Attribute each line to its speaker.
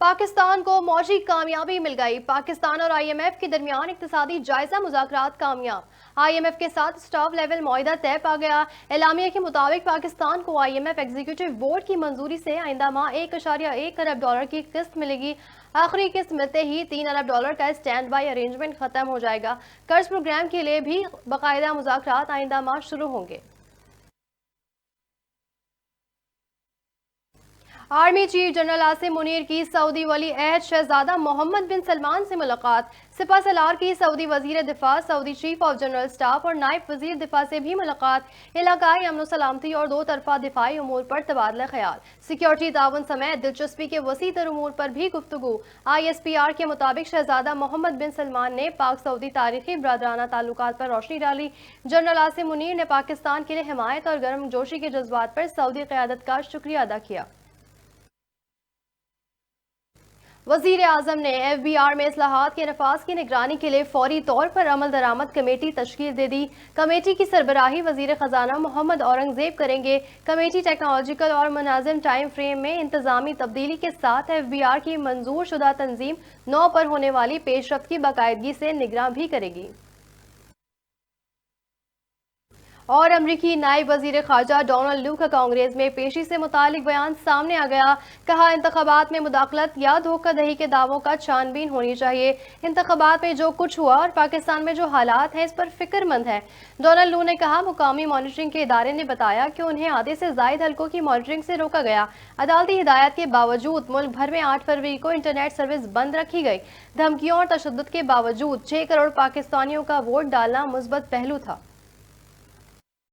Speaker 1: पाकिस्तान को मौजी कामयाबी मिल गई। पाकिस्तान और IMF के दरमियान इक्तिसादी जायजा मुज़ाकरात कामयाब। IMF के साथ स्टाफ लेवल मुआहिदा तय पा गया। एलामिया के मुताबिक पाकिस्तान को IMF एग्जीक्यूटिव बोर्ड की मंजूरी से आइंदा माह $1.1 अरब की किस्त मिलेगी। आखिरी किस्त मिलते ही $3 अरब का स्टैंड बाई अरेंजमेंट खत्म हो जाएगा। कर्ज प्रोग्राम के लिए भी बाकायदा मुज़ाकरात आइंदा माह शुरू होंगे। Army chief general Asim Munir की सऊदी वली अहद शहजादा मोहम्मद बिन सलमान से मुलाकात। सिपा सलार की सऊदी वजीर दिफा, सऊदी चीफ ऑफ जनरल स्टाफ और नायब वजीर दिफा से भी मुलाकात। इलाकाई अमन सलामती और दो तरफा दिफाई उमूर पर तबादला ख्याल, सिक्योरिटी ताउन समेत दिलचस्पी के वसी तर उमूर पर भी गुफ्तगू। ISPR के मुताबिक शहजादा मोहम्मद बिन सलमान ने पाक सऊदी तारीखी बरदराना ताल्लुकात पर रोशनी डाली। जनरल आसिम मुनीर ने पाकिस्तान के लिए हिमायत और गर्म जोशी के जज्बात पर सऊदी क़यादत का शुक्रिया अदा किया। वज़ीर आज़म ने FBR में इस्लाहात के नफाज की निगरानी के लिए फौरी तौर पर अमल दरामद कमेटी तश्कील दे दी। कमेटी की सरबराही वज़ीर ख़जाना मोहम्मद औरंगज़ेब करेंगे। कमेटी टेक्नोलॉजिकल और मुनाजिम टाइम फ्रेम में इंतजामी तब्दीली के साथ FBR की मंजूर शुदा तंजीम 9 पर होने वाली पेशरफ्त की बाकायदगी से निगरान भी करेगी। और अमरीकी नायब वजीर खारजा डोनाल्ड लू का कांग्रेस में पेशी से मुतालिक बयान सामने आ गया। कहा, इंतखाबात में मुदाखलत या धोखाधड़ी के दावों का छानबीन होनी चाहिए। इंतखाबात में जो कुछ हुआ और पाकिस्तान में जो हालात हैं इस पर फिक्रमंद है। डोनाल्ड लू ने कहा, मुकामी मॉनिटरिंग के इदारे ने बताया कि उन्हें आधे से ज्यादा हलकों की मॉनिटरिंग से रोका गया। अदालती हिदायत के बावजूद मुल्क भर में 8 फरवरी को इंटरनेट सर्विस बंद रखी गई। धमकियों और तशद्दुद के बावजूद 6 करोड़ पाकिस्तानियों का वोट डालना मुस्बत पहलू था।